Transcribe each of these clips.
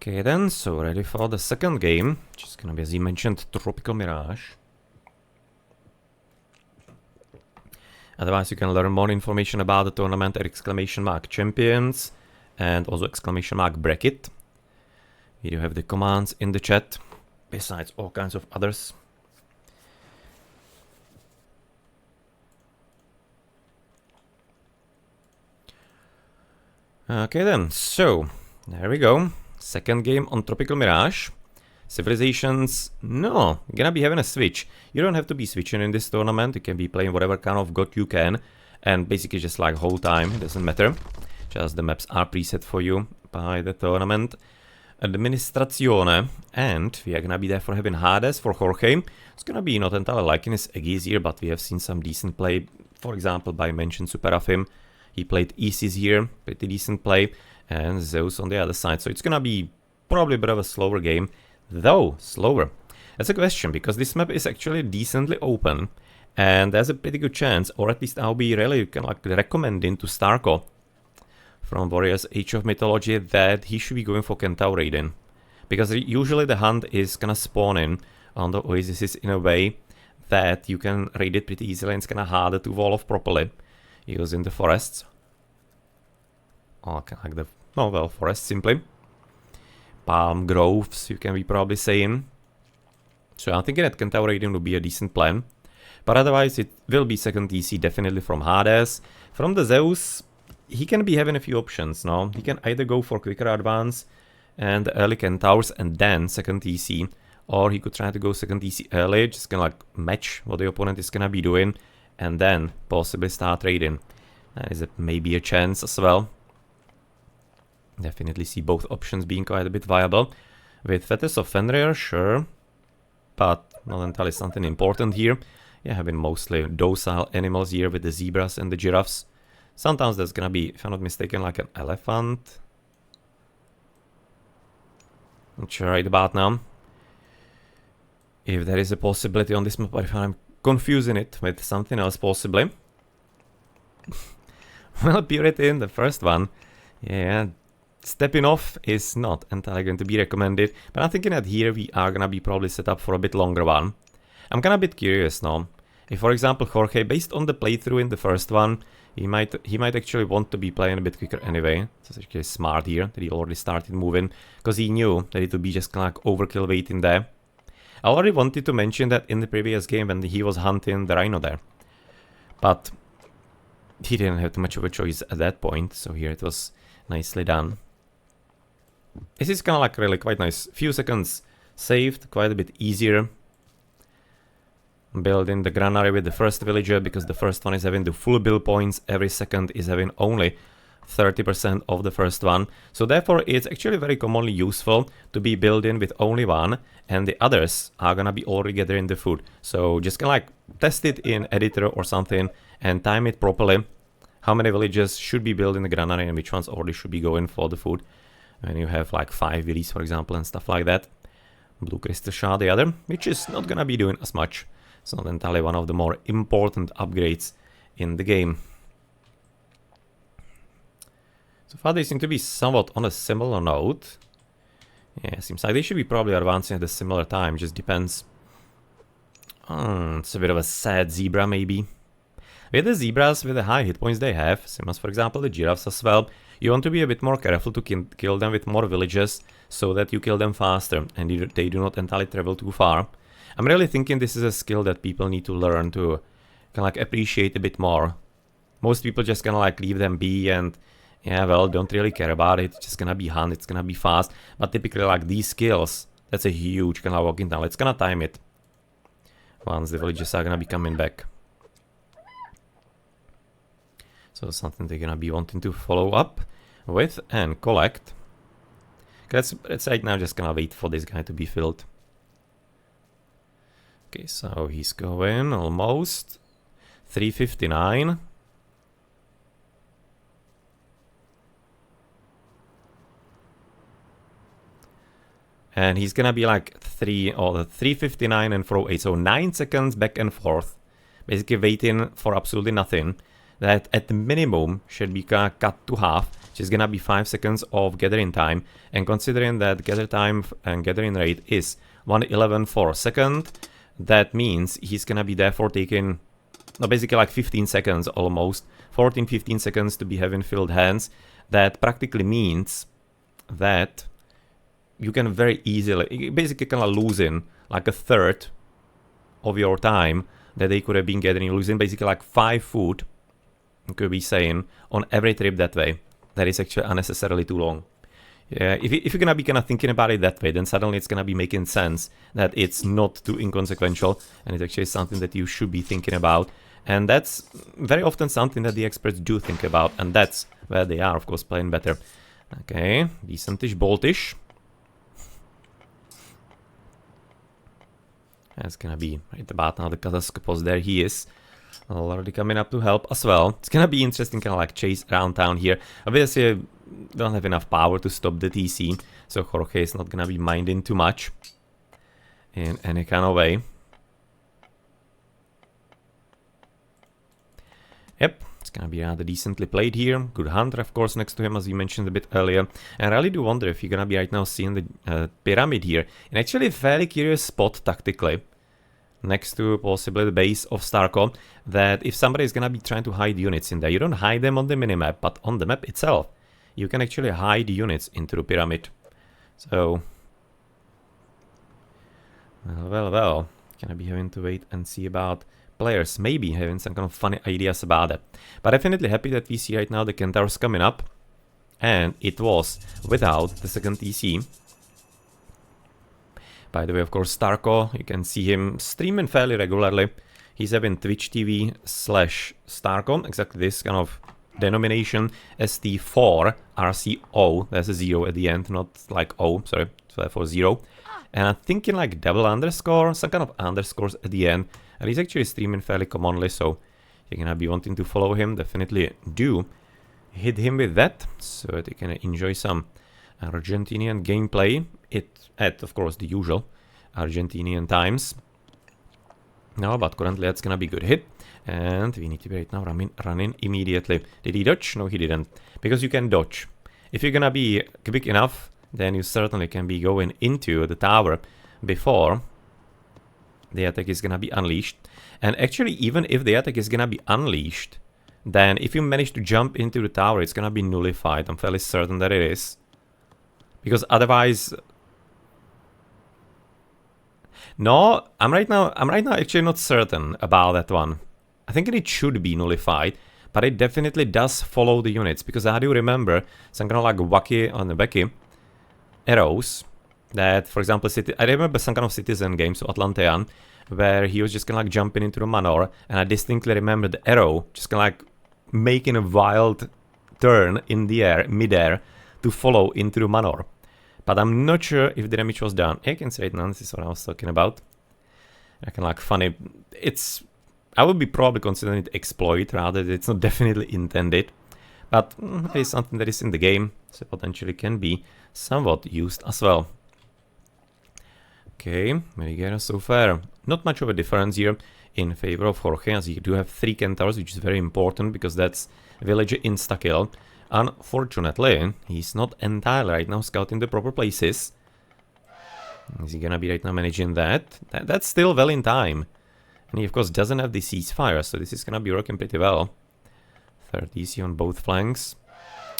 Okay then, so ready for the second game, which is gonna be, as you mentioned, Tropical Mirage. Otherwise, you can learn more information about the tournament at !champions and also !bracket. Here you have the commands in the chat, besides all kinds of others. Okay then, so there we go. Second game on Tropical Mirage. Civilizations, no, you're gonna be having a switch. You don't have to be switching in this tournament. You can be playing whatever kind of god you can. And basically just like whole time, it doesn't matter. Just the maps are preset for you by the tournament. Administrazione, and we are gonna be there for having Hades for Jorge. It's gonna be not entirely liking his Aegis here, but we have seen some decent play. For example, by mentioned Superafim. He played Isis here, pretty decent play. And Zeus on the other side, so it's gonna be probably a bit of a slower game, though slower. That's a question, because this map is actually decently open, and there's a pretty good chance, or at least I'll be really kind of like recommending to Starko from Warriors Age of Mythology that he should be going for Centaur raiding, because usually the hunt is gonna spawn in on the oases in a way that you can raid it pretty easily, and it's kinda harder to wall off properly using the forests. Or kind of like the forest simply. Palm groves, you can be probably saying. So I'm thinking that Centaur raiding would be a decent plan. But otherwise it will be second TC definitely from Hades. From the Zeus, he can be having a few options, no? He can either go for quicker advance and early Centaurs and then second TC. Or he could try to go second TC early, just gonna like match what the opponent is gonna be doing. And then possibly start raiding. That is maybe a chance as well. Definitely see both options being quite a bit viable. With Fetters of Fenrir, sure, but not entirely something important here. Yeah, having mostly docile animals here with the zebras and the giraffes. Sometimes there's gonna be, if I'm not mistaken, like an elephant. Not sure right about now if there is a possibility on this map, or if I'm confusing it with something else possibly. Well, Purity in the first one, yeah. Stepping off is not entirely going to be recommended, but I'm thinking that here we are gonna be probably set up for a bit longer one. I'm kinda a bit curious now. If, for example, Jorge, based on the playthrough in the first one, he might actually want to be playing a bit quicker anyway. So it's actually smart here that he already started moving, because he knew that it would be just kinda like overkill waiting there. I already wanted to mention that in the previous game when he was hunting the Rhino there. But he didn't have too much of a choice at that point, so here it was nicely done. This is kind of like really quite nice. Few seconds saved, quite a bit easier. Building the granary with the first villager, because the first one is having the full build points, every second is having only 30% of the first one. So therefore it's actually very commonly useful to be building with only one, and the others are gonna be already gathering the food. So just kinda like test it in editor or something and time it properly. How many villagers should be building the granary and which ones already should be going for the food. When you have like 5 villies, for example, and stuff like that. Blue crystal shard the other, which is not gonna be doing as much. It's not entirely one of the more important upgrades in the game. So far they seem to be somewhat on a similar note. Yeah, seems like they should be probably advancing at a similar time, just depends. It's a bit of a sad zebra maybe. With the zebras, with the high hit points they have, same as for example the giraffes as well, you want to be a bit more careful to kill them with more villages, so that you kill them faster and they do not entirely travel too far. I'm really thinking this is a skill that people need to learn to kind of like appreciate a bit more. Most people just kind of like leave them be and yeah, well, don't really care about it. It's just gonna be hunt, it's gonna be fast. But typically like these skills, that's a huge kind of walking down. Let's gonna time it once the villages are gonna be coming back. So something they're gonna be wanting to follow up with and collect. Let's right now just gonna wait for this guy to be filled. Okay, so he's going almost 359. And he's gonna be like 359 and 408, so 9 seconds back and forth. Basically waiting for absolutely nothing. that at the minimum should be cut to half, which is gonna be 5 seconds of gathering time. And considering that gather time and gathering rate is 111 for a second, that means he's gonna be therefore taking basically like 15 seconds almost, 14-15 seconds to be having filled hands. That practically means that you can very easily, basically kind of losing like a third of your time that they could have been gathering, losing basically like 5 food, you could be saying, on every trip that way. That is actually unnecessarily too long. Yeah, if you're gonna be kind of thinking about it that way, then suddenly it's gonna be making sense that it's not too inconsequential, and it's actually something that you should be thinking about. And that's very often something that the experts do think about, and that's where they are, of course, playing better. Okay, decentish, boltish. That's gonna be right about now the Kazaskopos. There he is, already coming up to help as well. It's gonna be interesting, kind of like chase around town here. Obviously, don't have enough power to stop the TC, so Jorge is not gonna be minding too much in any kind of way. Yep, it's gonna be rather decently played here. Good hunter, of course, next to him, as you mentioned a bit earlier. And I really do wonder if you're gonna be right now seeing the pyramid here. And actually a fairly curious spot tactically, next to possibly the base of Starko, that if somebody is gonna be trying to hide units in there, you don't hide them on the minimap, but on the map itself, you can actually hide units into the pyramid. So, well, gonna be having to wait and see about players maybe having some kind of funny ideas about it. But definitely happy that we see right now the Centaurs coming up, and it was without the second TC. By the way, of course, Starko, you can see him streaming fairly regularly. He's having Twitch TV /Starko, exactly this kind of denomination, ST4 RCO. There's a 0 at the end, not like O, sorry, so therefore 0. And I'm thinking like double underscore, some kind of underscores at the end. And he's actually streaming fairly commonly, so if you're gonna be wanting to follow him, definitely do hit him with that, so that you can enjoy some Argentinian gameplay. At, of course, the usual Argentinian times. No, but currently that's gonna be good hit. And we need to be right now running immediately. Did he dodge? No, he didn't. Because you can dodge. If you're gonna be quick enough, then you certainly can be going into the tower before the attack is gonna be unleashed. And actually, even if the attack is gonna be unleashed, then if you manage to jump into the tower, it's gonna be nullified. I'm fairly certain that it is. Because otherwise... No, I'm right now actually not certain about that one. I think it should be nullified, but it definitely does follow the units, because I do remember some kind of like wacky on the Becky arrows that, for example, I remember some kind of Citizen game, so Atlantean, where he was just kind of like jumping into the manor, and I distinctly remember the arrow just kind of like making a wild turn in the air, mid-air, to follow into the manor. But I'm not sure if the damage was done. I can say it now, this is what I was talking about. I can like funny, I would be probably considering it exploit, rather it's not definitely intended. But it is something that is in the game, so potentially can be somewhat used as well. Okay, Mirage so far. Not much of a difference here in favor of Jorge, as you do have 3 Centaurs, which is very important, because that's villager insta-kill. Unfortunately, he's not entirely right now scouting the proper places. Is he gonna be right now managing that? That's still well in time. And he, of course, doesn't have the ceasefire, so this is gonna be working pretty well. 30 EC on both flanks.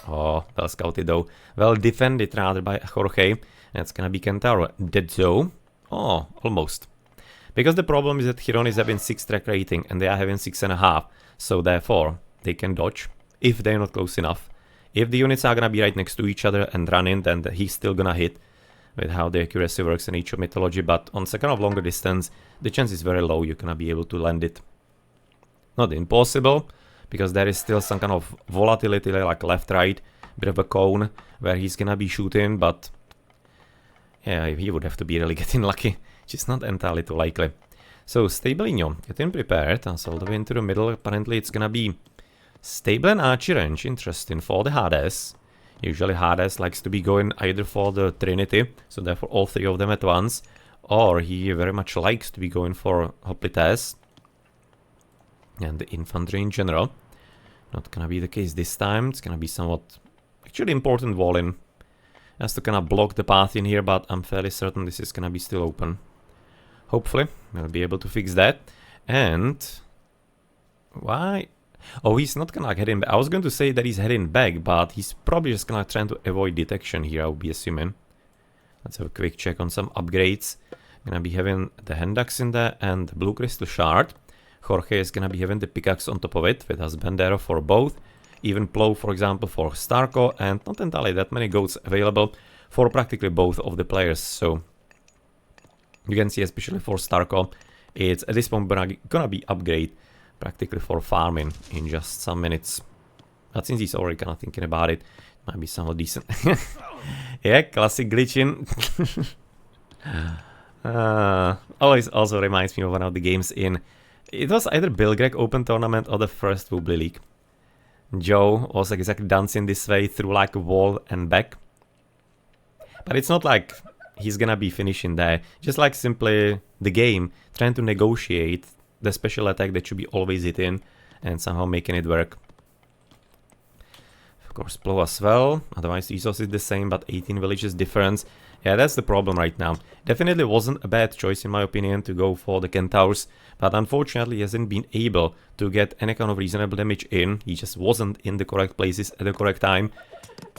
Oh, well scouted though. Well defended rather by Jorge. That's gonna be Kentaro. Dead though. Oh, almost. Because the problem is that Hiron is having 6 track rating and they are having 6.5. So therefore, they can dodge if they're not close enough. If the units are gonna be right next to each other and running, then he's still gonna hit with how the accuracy works in each of Mythology. But on second of longer distance, the chance is very low you're gonna be able to land it. Not impossible, because there is still some kind of volatility, like left-right, bit of a cone where he's gonna be shooting, but yeah, he would have to be really getting lucky, which is not entirely too likely. So, Stablinho, getting prepared, and all the way into the middle. Apparently it's gonna be Stable and Archie Range, interesting for the Hades. Usually Hades likes to be going either for the Trinity, so therefore all 3 of them at once, or he very much likes to be going for Hoplites and the infantry in general. Not gonna be the case this time. It's gonna be somewhat actually important wall in. Has to kind of block the path in here, but I'm fairly certain this is gonna be still open. Hopefully, we'll be able to fix that. And why? Oh, he's not gonna head in. I was going to say that he's heading back, but he's probably just gonna try to avoid detection here, I would be assuming. Let's have a quick check on some upgrades. Gonna be having the hand axe in there and the blue crystal shard. Jorge is gonna be having the pickaxe on top of it with husband arrow for both. Even plow, for example, for Starko, and not entirely that many goats available for practically both of the players. So you can see, especially for Starko, it's at this point gonna be upgrade practically for farming in just some minutes. But since he's already kind of thinking about it, might be somewhat decent. Yeah, classic glitching. Always also reminds me of one of the games in... It was either Bill Greg Open Tournament or the first Voobly League. Joe was exactly dancing this way through like a wall and back. But it's not like he's gonna be finishing there. Just like simply the game, trying to negotiate the special attack that should be always hitting and somehow making it work. Of course, plow as well. Otherwise, resource is the same, but 18 villages difference. Yeah, that's the problem right now. Definitely wasn't a bad choice, in my opinion, to go for the Centaurs. But unfortunately, he hasn't been able to get any kind of reasonable damage in. He just wasn't in the correct places at the correct time.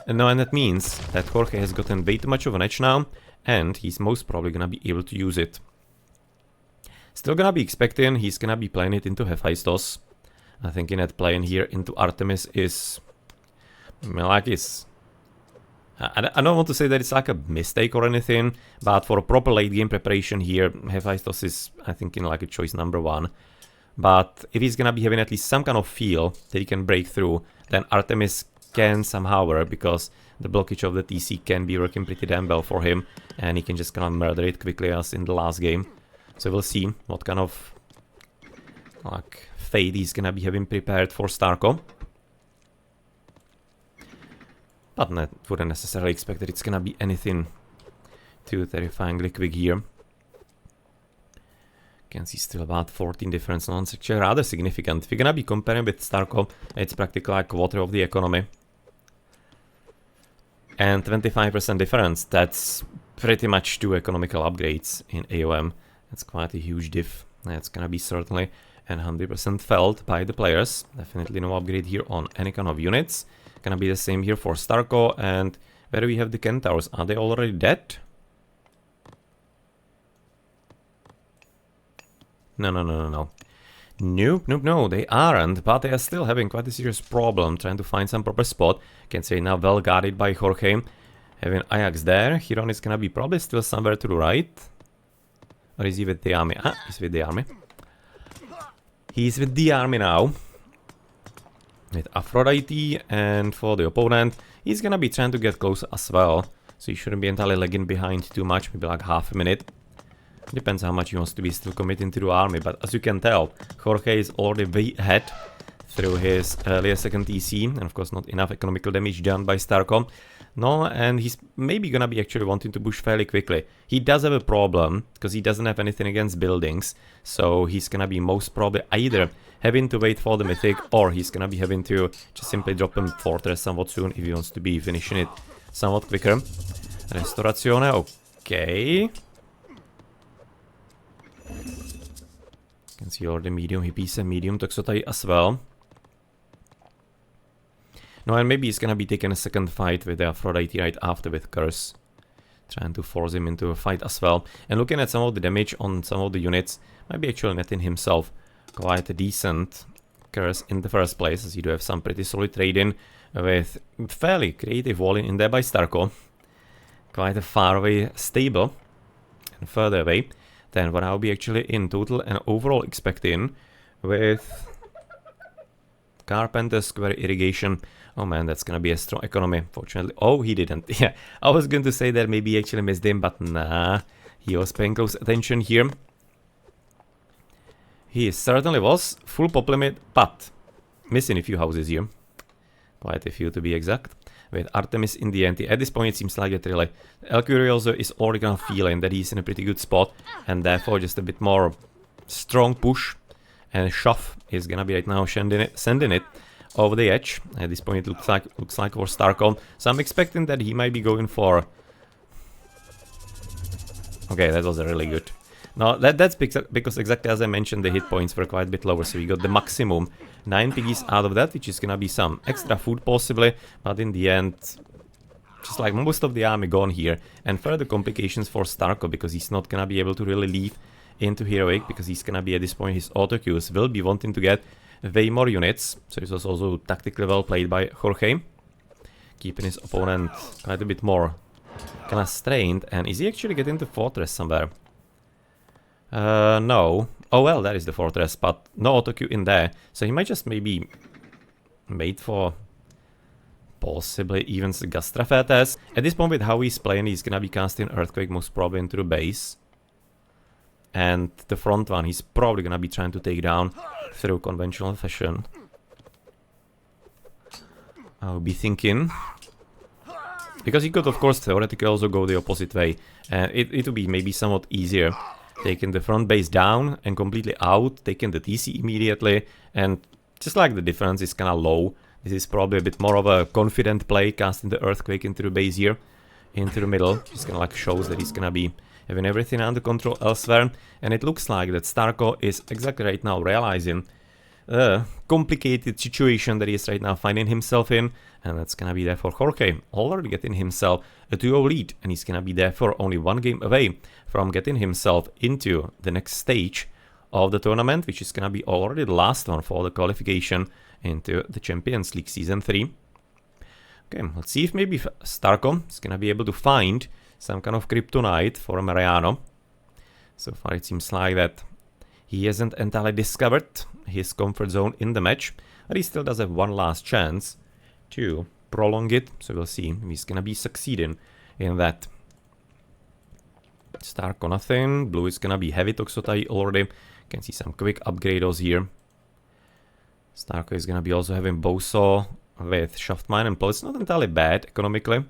And that means that Jorge has gotten way too much of an edge now. And he's most probably gonna be able to use it. Still gonna be expecting he's gonna be playing it into Hephaestus. I think that playing here into Artemis is... like it's... I don't want to say that it's like a mistake or anything, but for a proper late game preparation here, Hephaestus is, I think, like a choice number one. But if he's gonna be having at least some kind of feel that he can break through, then Artemis can somehow work, because the blockage of the TC can be working pretty damn well for him, and he can just kind of murder it quickly as in the last game. So we'll see what kind of like fate he's gonna be having prepared for Starko. But I wouldn't necessarily expect that it's gonna be anything too terrifyingly quick here. Can see still about 14 difference. No, it's actually rather significant. If you're gonna be comparing with Starko, it's practically like a quarter of the economy. And 25% difference, that's pretty much 2 economical upgrades in AOM. That's quite a huge diff. That's gonna be certainly 100% felt by the players. Definitely no upgrade here on any kind of units. Gonna be the same here for Starko. And where do we have the Centaurs? Are they already dead? No. Nope, no, they aren't, but they are still having quite a serious problem trying to find some proper spot. Can say now well guarded by Jorge. Having Ajax there. Hiron is gonna be probably still somewhere to the right. Or is he with the army? Ah, he's with the army. He's with the army now. With Aphrodite, and for the opponent, he's gonna be trying to get close as well. So he shouldn't be entirely lagging behind too much, maybe like half a minute. Depends how much he wants to be still committing to the army, but as you can tell, Jorge is already way ahead through his earlier second TC, and of course not enough economical damage done by Starko. No, and he's maybe gonna be actually wanting to push fairly quickly. He does have a problem, because he doesn't have anything against buildings, so he's gonna be most probably either having to wait for the mythic, or he's gonna be having to just simply drop him fortress somewhat soon if he wants to be finishing it somewhat quicker. Restaurazione, okay. You can see all the medium hippies and medium toxotai as well. No, and maybe he's gonna be taking a second fight with the Aphrodite right after with Curse. Trying to force him into a fight as well. And looking at some of the damage on some of the units, might be actually netting himself quite a decent Curse in the first place, as you do have some pretty solid trading with fairly creative walling in there by Starko. Quite a far away stable and further away than what I'll be actually in total and overall expecting with Carpenter, Square, Irrigation. Oh man, that's gonna be a strong economy, fortunately. Oh, he didn't. Yeah, I was going to say that maybe he actually missed him, but nah. He was paying close attention here. He certainly was. Full pop limit, but missing a few houses here. Quite a few to be exact. With Artemis in the ante. At this point it seems like that really El Curioso is already gonna feeling that he's in a pretty good spot, and therefore just a bit more strong push and shove is gonna be right now sending it over the edge. At this point, it looks like for Starko. So I'm expecting that he might be going for. Okay, that was really good. No, that's because exactly as I mentioned, the hit points were quite a bit lower. So we got the maximum 9 piggies out of that, which is gonna be some extra food possibly. But in the end, just like most of the army gone here. And further complications for Starko, because he's not gonna be able to really leave into heroic, because he's gonna be at this point, his auto queues will be wanting to get way more units. So this was also tactically well played by Jorge, keeping his opponent quite a bit more kind of strained. And is he actually getting the fortress somewhere? No. Oh well, that is the fortress, but no auto queue in there. So he might just maybe wait for possibly even the Gastrafetes. At this point, with how he's playing, he's gonna be casting Earthquake most probably into the base. And the front one, he's probably gonna be trying to take down through conventional fashion. I'll be thinking. Because he could, of course, theoretically also go the opposite way. It would be maybe somewhat easier. Taking the front base down and completely out, taking the TC immediately. And just like the difference is kind of low. This is probably a bit more of a confident play, casting the Earthquake into the base here. Into the middle. Just kind of like shows that he's gonna be having everything under control elsewhere. And it looks like that Starko is exactly right now realizing a complicated situation that he is right now finding himself in. And that's gonna be there for Jorge, already getting himself a 2-0 lead. And he's gonna be therefore only one game away from getting himself into the next stage of the tournament, which is gonna be already the last one for the qualification into the Champions League Season 3. Okay, let's see if maybe Starko is gonna be able to find some kind of kryptonite for Mariano. So far it seems like that he hasn't entirely discovered his comfort zone in the match, but he still does have one last chance to prolong it. So we'll see if he's gonna be succeeding in that. Starko nothing. Blue is gonna be heavy Toxotai already. Can see some quick upgrades here. Starko is gonna be also having Bowsaw with Shaftmine and Plow. It's not entirely bad economically.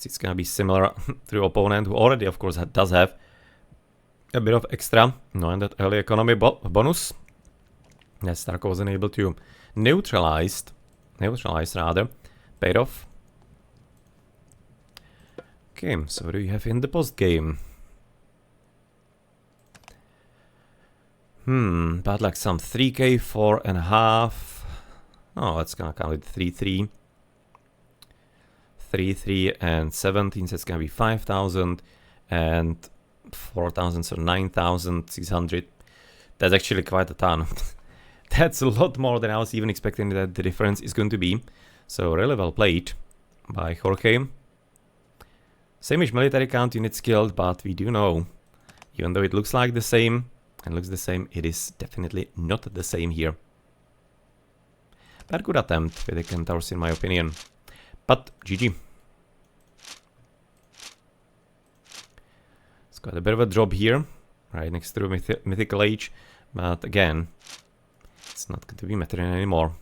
It's gonna be similar to opponent who already, of course, does have a bit of extra, knowing that early economy bonus. That Starko wasn't able to neutralize rather, paid off. Okay, so what do you have in the post game? But like some 3k, 4.5. Oh, that's gonna count with 3-3. 3-3 and 17, so it's gonna be 5,000 and 4,000, so 9,600. That's actually quite a ton. That's a lot more than I was even expecting that the difference is going to be. So really well played by Jorge. Same-ish military count units killed, but we do know, even though it looks like the same and looks the same, it is definitely not the same here. But good attempt with the Centaurs in my opinion. But GG. It's got a bit of a drop here, right next to Mythical Age, but again, it's not going to be mattering anymore.